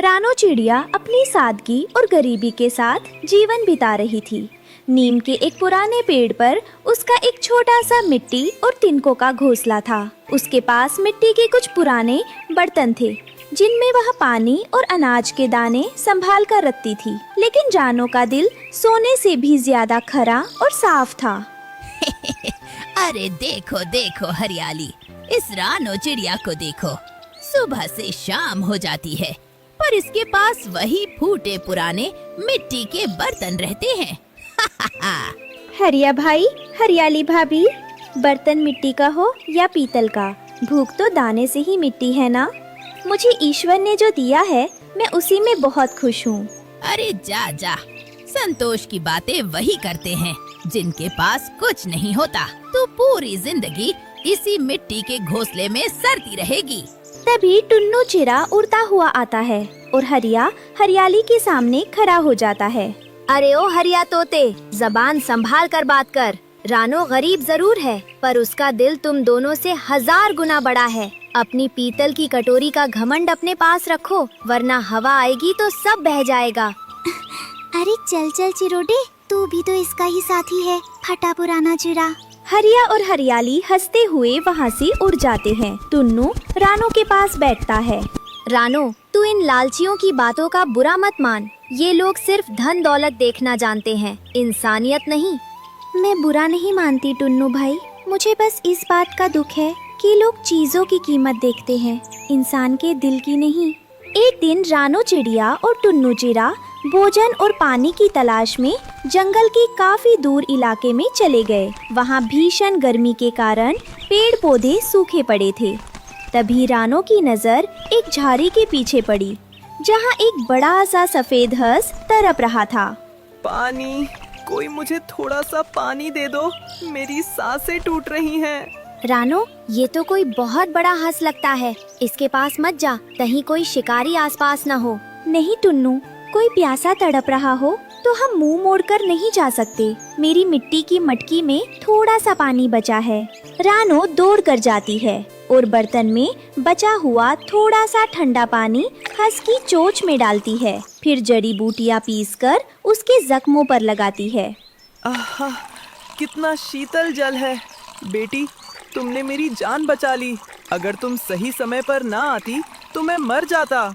रानो चिड़िया अपनी सादगी और गरीबी के साथ जीवन बिता रही थी। नीम के एक पुराने पेड़ पर उसका एक छोटा सा मिट्टी और तिनकों का घोंसला था। उसके पास मिट्टी के कुछ पुराने बर्तन थे जिनमें वह पानी और अनाज के दाने संभाल कर रखती थी। लेकिन रानो का दिल सोने से भी ज्यादा खरा और साफ था। अरे देखो देखो हरियाली, इस रानो चिड़िया को देखो। सुबह से शाम हो जाती है पर इसके पास वही फूटे पुराने मिट्टी के बर्तन रहते हैं। हरिया भाई, हरियाली भाभी, बर्तन मिट्टी का हो या पीतल का, भूख तो दाने से ही मिट्टी है ना। मुझे ईश्वर ने जो दिया है मैं उसी में बहुत खुश हूँ। अरे जा जा, संतोष की बातें वही करते हैं जिनके पास कुछ नहीं होता। तो पूरी जिंदगी इसी मिट्टी के घोंसले में सड़ती रहेगी। तभी टुन्नू चिड़ा उड़ता हुआ आता है और हरियाली के सामने खड़ा हो जाता है। अरे ओ हरिया तोते, जबान संभाल कर बात कर। रानो गरीब जरूर है पर उसका दिल तुम दोनों से 1000 गुना बड़ा है। अपनी पीतल की कटोरी का घमंड अपने पास रखो वरना हवा आएगी तो सब बह जाएगा। अरे चल चल चिरोटे, तू भी तो इसका ही साथी है, फटा पुराना चिड़ा। हरिया और हरियाली हंसते हुए वहाँ से उड़ जाते हैं। टुन्नू रानो के पास बैठता है। रानो, तू इन लालचियों की बातों का बुरा मत मान। ये लोग सिर्फ धन दौलत देखना जानते हैं, इंसानियत नहीं। मैं बुरा नहीं मानती टुन्नू भाई, मुझे बस इस बात का दुख है कि लोग चीजों की कीमत देखते हैं, इंसान के दिल की नहीं। एक दिन रानो चिड़िया और टुन्नू चिड़ा भोजन और पानी की तलाश में जंगल के काफी दूर इलाके में चले गए। वहाँ भीषण गर्मी के कारण पेड़ पौधे सूखे पड़े थे। तभी रानो की नजर एक झाड़ी के पीछे पड़ी जहाँ एक बड़ा सा सफेद हंस तड़प रहा था। पानी, कोई मुझे थोड़ा सा पानी दे दो, मेरी सांसें टूट रही हैं। रानो, ये तो कोई बहुत बड़ा हंस लगता है, इसके पास मत जा, कहीं कोई शिकारी आसपास न हो। नहीं टुन्नू, कोई प्यासा तड़प रहा हो तो हम मुंह मोड़कर नहीं जा सकते। मेरी मिट्टी की मटकी में थोड़ा सा पानी बचा है। रानो दौड़ कर जाती है और बर्तन में बचा हुआ थोड़ा सा ठंडा पानी हंस की चोंच में डालती है। फिर जड़ी बूटियाँ पीसकर उसके जख्मों पर लगाती है। आहा, कितना शीतल जल है। बेटी, तुमने मेरी जान बचा ली। अगर तुम सही समय पर ना आती तो मैं मर जाता।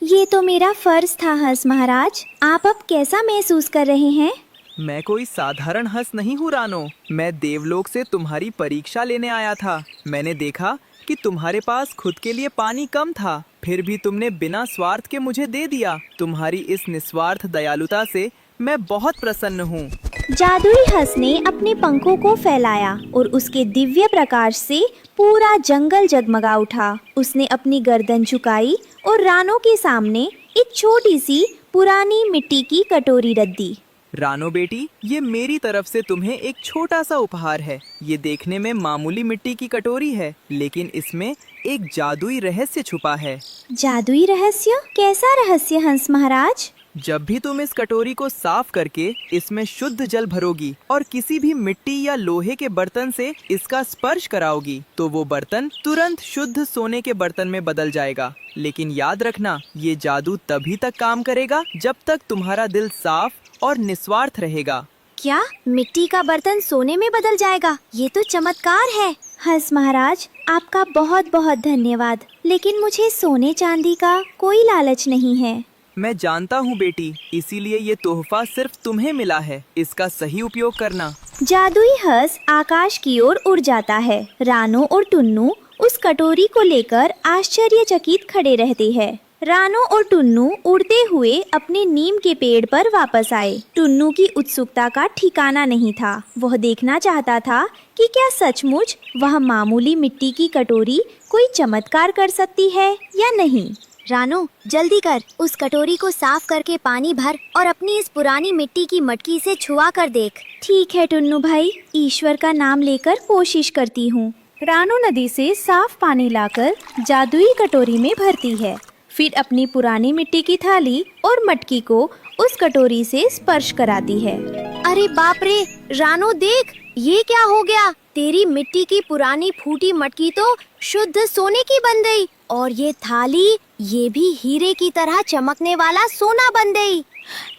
ये तो मेरा फर्ज था हंस महाराज। आप अब कैसा महसूस कर रहे हैं? मैं कोई साधारण हंस नहीं हूँ रानो, मैं देवलोक से तुम्हारी परीक्षा लेने आया था। मैंने देखा कि तुम्हारे पास खुद के लिए पानी कम था, फिर भी तुमने बिना स्वार्थ के मुझे दे दिया। तुम्हारी इस निस्वार्थ दयालुता से मैं बहुत प्रसन्न हूँ। जादुई हंस ने अपने पंखों को फैलाया और उसके दिव्य प्रकाश से पूरा जंगल जगमगा उठा। उसने अपनी गर्दन झुकाई और रानो के सामने एक छोटी सी पुरानी मिट्टी की कटोरी रख दी। रानो बेटी, ये मेरी तरफ से तुम्हें एक छोटा सा उपहार है। ये देखने में मामूली मिट्टी की कटोरी है, लेकिन इसमें एक जादुई रहस्य छुपा है। जादुई रहस्य? कैसा रहस्य हंस महाराज? जब भी तुम इस कटोरी को साफ करके इसमें शुद्ध जल भरोगी और किसी भी मिट्टी या लोहे के बर्तन से इसका स्पर्श कराओगी तो वो बर्तन तुरंत शुद्ध सोने के बर्तन में बदल जाएगा। लेकिन याद रखना, ये जादू तभी तक काम करेगा जब तक तुम्हारा दिल साफ और निस्वार्थ रहेगा। क्या मिट्टी का बर्तन सोने में बदल जाएगा? ये तो चमत्कार है। हंस महाराज, आपका बहुत बहुत धन्यवाद, लेकिन मुझे सोने चांदी का कोई लालच नहीं है। मैं जानता हूँ बेटी, इसीलिए ये तोहफा सिर्फ तुम्हें मिला है, इसका सही उपयोग करना। जादुई हंस आकाश की ओर उड़ जाता है। रानो और टुन्नू उस कटोरी को लेकर आश्चर्यचकित खड़े रहते हैं। रानो और टुन्नू उड़ते हुए अपने नीम के पेड़ पर वापस आए। टुन्नू की उत्सुकता का ठिकाना नहीं था। वह देखना चाहता था कि क्या सचमुच वह मामूली मिट्टी की कटोरी कोई चमत्कार कर सकती है या नहीं। रानो, जल्दी कर, उस कटोरी को साफ करके पानी भर और अपनी इस पुरानी मिट्टी की मटकी से छुआ कर देख। ठीक है टुन्नू भाई, ईश्वर का नाम लेकर कोशिश करती हूँ। रानो नदी से साफ पानी लाकर जादुई कटोरी में भरती है। फिर अपनी पुरानी मिट्टी की थाली और मटकी को उस कटोरी से स्पर्श कराती है। अरे बाप रे, रानो देख, ये क्या हो गया? तेरी मिट्टी की पुरानी फूटी मटकी तो शुद्ध सोने की बन गई और ये थाली ये भी हीरे की तरह चमकने वाला सोना बन गई।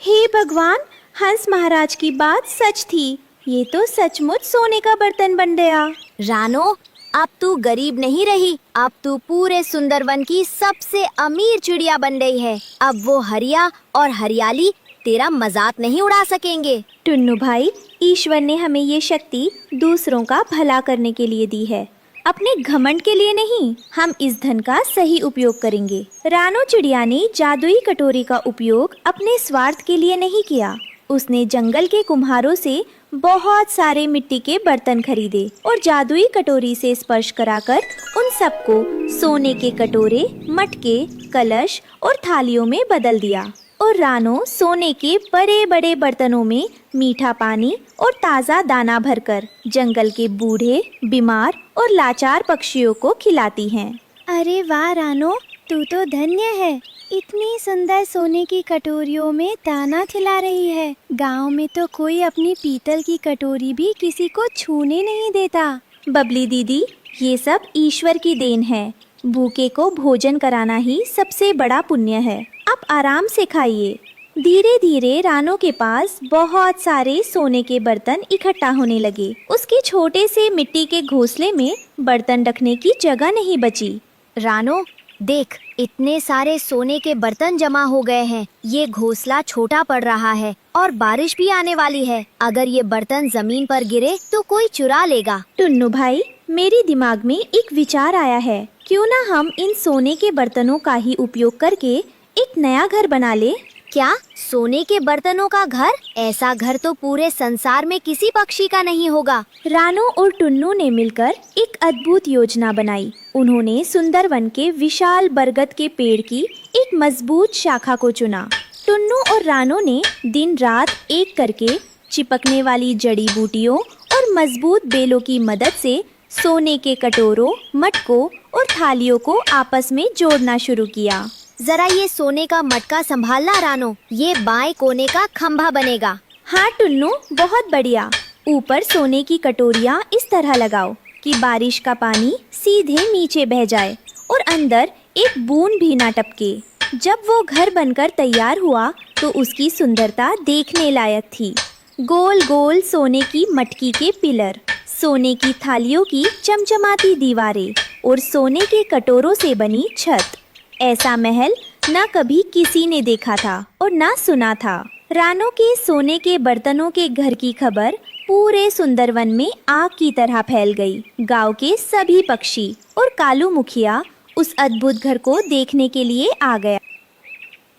हे भगवान, हंस महाराज की बात सच थी। ये तो सचमुच सोने का बर्तन बन गया। रानो, अब तू गरीब नहीं रही, अब तू पूरे सुंदरवन की सबसे अमीर चिड़िया बन गई है। अब वो हरिया और हरियाली तेरा मजाक नहीं उड़ा सकेंगे। टुन्नू भाई, ईश्वर ने हमें ये शक्ति दूसरों का भला करने के लिए दी है, अपने घमंड के लिए नहीं। हम इस धन का सही उपयोग करेंगे। रानो चिड़िया ने जादुई कटोरी का उपयोग अपने स्वार्थ के लिए नहीं किया। उसने जंगल के कुम्हारों से बहुत सारे मिट्टी के बर्तन खरीदे और जादुई कटोरी से स्पर्श कराकर उन सबको सोने के कटोरे, मटके, कलश और थालियों में बदल दिया। और रानो सोने के बड़े बड़े बर्तनों में मीठा पानी और ताज़ा दाना भरकर जंगल के बूढ़े, बीमार और लाचार पक्षियों को खिलाती हैं। अरे वाह रानो, तू तो धन्य है। इतनी सुंदर सोने की कटोरियों में दाना खिला रही है। गांव में तो कोई अपनी पीतल की कटोरी भी किसी को छूने नहीं देता। बबली दीदी, ये सब ईश्वर की देन है। भूखे को भोजन कराना ही सबसे बड़ा पुण्य है। आप आराम से खाइए। धीरे धीरे रानो के पास बहुत सारे सोने के बर्तन इकट्ठा होने लगे। उसके छोटे से मिट्टी के घोंसले में बर्तन रखने की जगह नहीं बची। रानो, देख, इतने सारे सोने के बर्तन जमा हो गए हैं। ये घोंसला छोटा पड़ रहा है और बारिश भी आने वाली है। अगर ये बर्तन जमीन पर गिरे तो कोई चुरा लेगा। टुन्नू भाई, मेरे दिमाग में एक विचार आया है। क्यों ना हम इन सोने के बर्तनों का ही उपयोग करके एक नया घर बना ले। क्या सोने के बर्तनों का घर? ऐसा घर तो पूरे संसार में किसी पक्षी का नहीं होगा। रानो और टुन्नू ने मिलकर एक अद्भुत योजना बनाई। उन्होंने सुंदरवन के विशाल बरगद के पेड़ की एक मजबूत शाखा को चुना। टुन्नू और रानो ने दिन रात एक करके चिपकने वाली जड़ी बूटियों और मजबूत बेलों की मदद से सोने के कटोरों, मटकों और थालियों को आपस में जोड़ना शुरू किया। जरा ये सोने का मटका संभालना रानो, ये बाएं कोने का खंभा बनेगा। हाँ टुन्नू, बहुत बढ़िया। ऊपर सोने की कटोरियाँ इस तरह लगाओ कि बारिश का पानी सीधे नीचे बह जाए और अंदर एक बूंद भी ना टपके। जब वो घर बनकर तैयार हुआ तो उसकी सुंदरता देखने लायक थी। गोल गोल सोने की मटकी के पिलर, सोने की थालियों की चमचमाती दीवारें और सोने के कटोरों से बनी छत। ऐसा महल न कभी किसी ने देखा था और न सुना था। रानो के सोने के बर्तनों के घर की खबर पूरे सुंदरवन में आग की तरह फैल गई। गांव के सभी पक्षी और कालू मुखिया उस अद्भुत घर को देखने के लिए आ गया।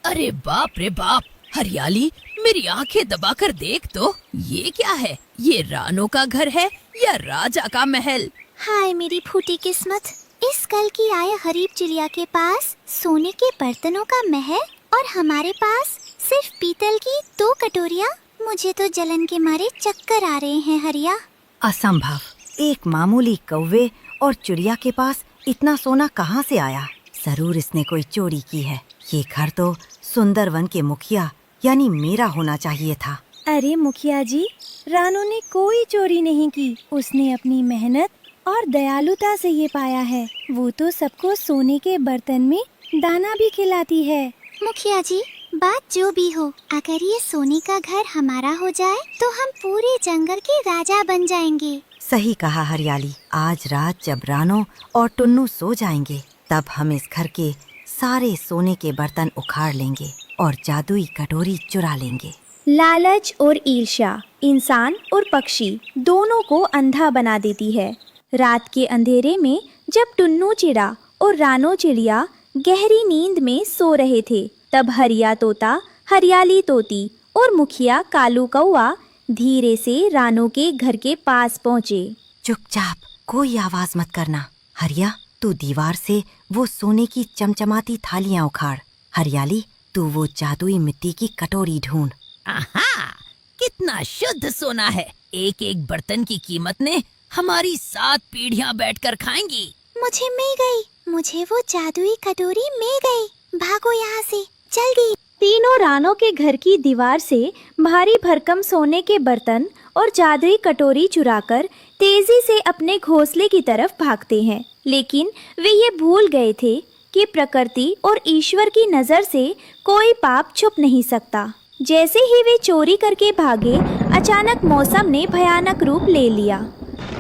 अरे बाप रे बाप, हरियाली, मेरी आंखें दबाकर देख तो, ये क्या है? ये रानो का घर है या राजा का महल? हाय मेरी फूटी किस्मत। इस कल की आए गरीब चिड़िया के पास सोने के बर्तनों का महल और हमारे पास सिर्फ पीतल की 2 कटोरियाँ। मुझे तो जलन के मारे चक्कर आ रहे हैं हरिया। असंभव, एक मामूली कौवे और चिड़िया के पास इतना सोना कहाँ से आया? जरूर इसने कोई चोरी की है। ये घर तो सुंदरवन के मुखिया यानी मेरा होना चाहिए था। अरे मुखिया जी, रानो ने कोई चोरी नहीं की। उसने अपनी मेहनत और दयालुता से ये पाया है। वो तो सबको सोने के बर्तन में दाना भी खिलाती है। मुखिया जी, बात जो भी हो, अगर ये सोने का घर हमारा हो जाए तो हम पूरे जंगल के राजा बन जाएंगे। सही कहा हरियाली। आज रात जब रानो और टुन्नू सो जाएंगे तब हम इस घर के सारे सोने के बर्तन उखाड़ लेंगे और जादुई कटोरी चुरा लेंगे। लालच और ईर्ष्या इंसान और पक्षी दोनों को अंधा बना देती है। रात के अंधेरे में जब टुन्नू चिड़ा और रानो चिड़िया गहरी नींद में सो रहे थे, तब हरिया तोता, हरियाली तोती और मुखिया कालू कौआ धीरे से रानो के घर के पास पहुँचे। चुपचाप, कोई आवाज मत करना। हरिया, तू दीवार से वो सोने की चमचमाती थालियां उखाड़। हरियाली, तू वो जादुई मिट्टी की कटोरी ढूंढ। आहा, कितना शुद्ध सोना है। एक एक बर्तन की कीमत ने हमारी 7 पीढ़ियां बैठकर खाएंगी। मुझे मिल गई, मुझे वो जादुई कटोरी मिल गई। भागो यहाँ से, जल्दी। तीनों रानो के घर की दीवार से भारी भरकम सोने के बर्तन और जादुई कटोरी चुराकर तेजी से अपने घोंसले की तरफ भागते हैं। लेकिन वे ये भूल गए थे कि प्रकृति और ईश्वर की नज़र से कोई पाप छुप नहीं सकता। जैसे ही वे चोरी करके भागे, अचानक मौसम ने भयानक रूप ले लिया।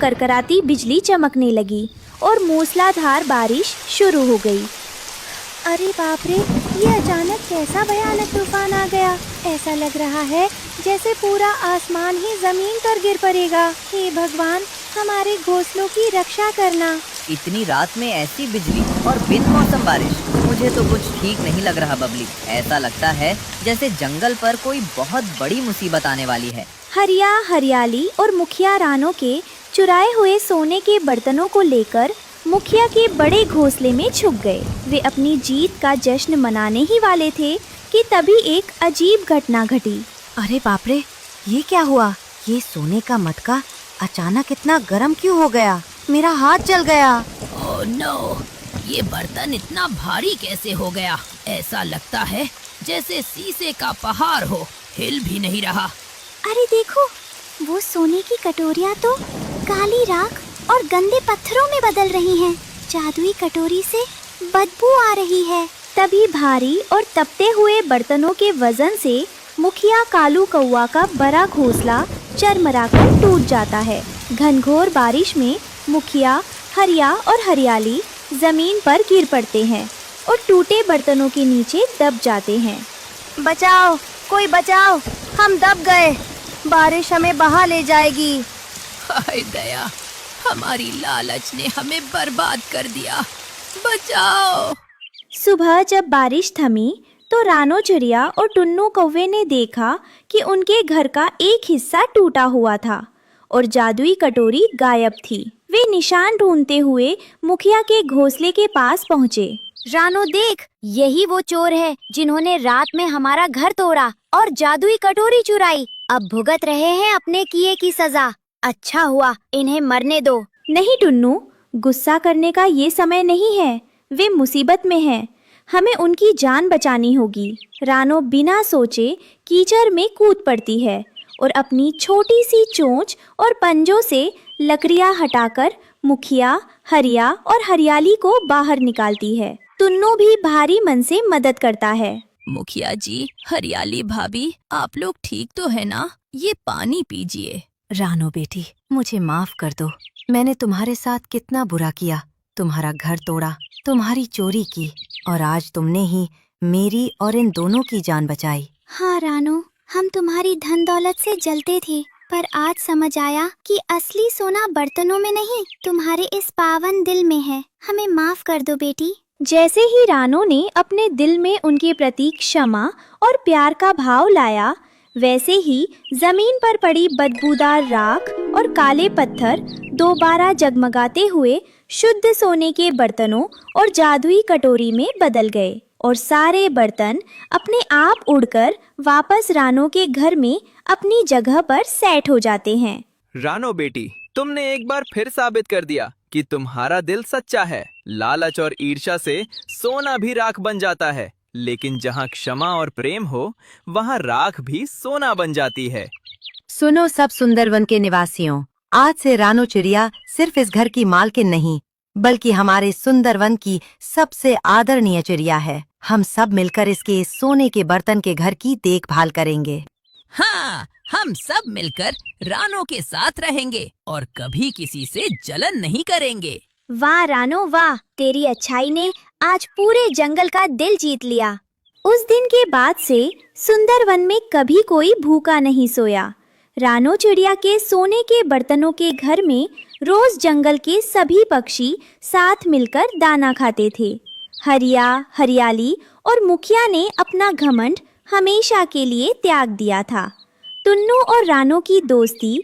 करकराती बिजली चमकने लगी और मूसलाधार बारिश शुरू हो गई। अरे बाप रे, ये अचानक कैसा भयानक तूफान आ गया। ऐसा लग रहा है जैसे पूरा आसमान ही जमीन पर गिर पड़ेगा। हे भगवान, हमारे घोंसलों की रक्षा करना। इतनी रात में ऐसी बिजली और बिन मौसम बारिश, मुझे तो कुछ ठीक नहीं लग रहा बबली। ऐसा लगता है जैसे जंगल पर कोई बहुत बड़ी मुसीबत आने वाली है। हरिया, हरियाली और मुखिया रानो के चुराए हुए सोने के बर्तनों को लेकर मुखिया के बड़े घोंसले में छुप गए। वे अपनी जीत का जश्न मनाने ही वाले थे कि तभी एक अजीब घटना घटी। अरे बाप रे, ये क्या हुआ? ये सोने का मटका अचानक इतना गर्म क्यों हो गया? मेरा हाथ जल गया। ओह नो, ये बर्तन इतना भारी कैसे हो गया? ऐसा लगता है जैसे शीशे का पहाड़ हो, हिल भी नहीं रहा। अरे देखो, वो सोने की कटोरियाँ तो काली राख और गंदे पत्थरों में बदल रही हैं। जादुई कटोरी से बदबू आ रही है। तभी भारी और तपते हुए बर्तनों के वजन से मुखिया कालू कौआ का बड़ा घोंसला चरमराकर टूट जाता है। घनघोर बारिश में मुखिया, हरिया और हरियाली जमीन पर गिर पड़ते हैं और टूटे बर्तनों के नीचे दब जाते हैं। बचाओ, कोई बचाओ, हम दब गए। बारिश हमें बहा ले जाएगी। हाय दया, हमारी लालच ने हमें बर्बाद कर दिया। बचाओ। सुबह जब बारिश थमी तो रानो चिड़िया और टुन्नू कौवे ने देखा कि उनके घर का एक हिस्सा टूटा हुआ था और जादुई कटोरी गायब थी। वे निशान ढूंढते हुए मुखिया के घोंसले के पास पहुँचे। रानो देख, यही वो चोर है जिन्होंने रात में हमारा घर तोड़ा और जादुई कटोरी चुराई। अब भुगत रहे हैं अपने किए की सजा। अच्छा हुआ, इन्हें मरने दो। नहीं टुन्नू, गुस्सा करने का ये समय नहीं है। वे मुसीबत में हैं। हमें उनकी जान बचानी होगी। रानो बिना सोचे कीचड़ में कूद पड़ती है और अपनी छोटी सी चोंच और पंजों से लकड़ियां हटाकर मुखिया, हरिया और हरियाली को बाहर निकालती है। टुन्नू भी भारी मन से मदद करता है। मुखिया जी, हरियाली भाभी, आप लोग ठीक तो है ना? ये पानी पीजिए। रानो बेटी, मुझे माफ कर दो। मैंने तुम्हारे साथ कितना बुरा किया। तुम्हारा घर तोड़ा, तुम्हारी चोरी की और आज तुमने ही मेरी और इन दोनों की जान बचाई। हाँ रानो, हम तुम्हारी धन दौलत से जलते थे, पर आज समझ आया कि असली सोना बर्तनों में नहीं, तुम्हारे इस पावन दिल में है। हमें माफ कर दो बेटी। जैसे ही रानो ने अपने दिल में उनके प्रति क्षमा और प्यार का भाव लाया, वैसे ही जमीन पर पड़ी बदबूदार राख और काले पत्थर दोबारा जगमगाते हुए शुद्ध सोने के बर्तनों और जादुई कटोरी में बदल गए और सारे बर्तन अपने आप उड़कर वापस रानो के घर में अपनी जगह पर सेट हो जाते हैं। रानो बेटी, तुमने एक बार फिर साबित कर दिया कि तुम्हारा दिल सच्चा है। लालच और ईर्ष्या से सोना भी राख बन जाता है, लेकिन जहाँ क्षमा और प्रेम हो, वहाँ राख भी सोना बन जाती है। सुनो सब सुंदरवन के निवासियों, आज से रानो चिड़िया सिर्फ इस घर की मालकिन नहीं, बल्कि हमारे सुंदरवन की सबसे आदरणीय चिड़िया है। हम सब मिलकर इसके इस सोने के बर्तन के घर की देखभाल करेंगे। हाँ, हम सब मिलकर रानो के साथ रहेंगे और कभी किसी से जलन नहीं करेंगे। वाह रानो वाह, तेरी अच्छाई ने आज पूरे जंगल का दिल जीत लिया। उस दिन के बाद से सुंदरवन में कभी कोई भूखा नहीं सोया। रानो चिड़िया के सोने के बर्तनों के घर में रोज जंगल के सभी पक्षी साथ मिलकर दाना खाते थे। हरिया, हरियाली और मुखिया ने अपना घमंड हमेशा के लिए त्याग दिया था। टुन्नू और रानो की दोस्ती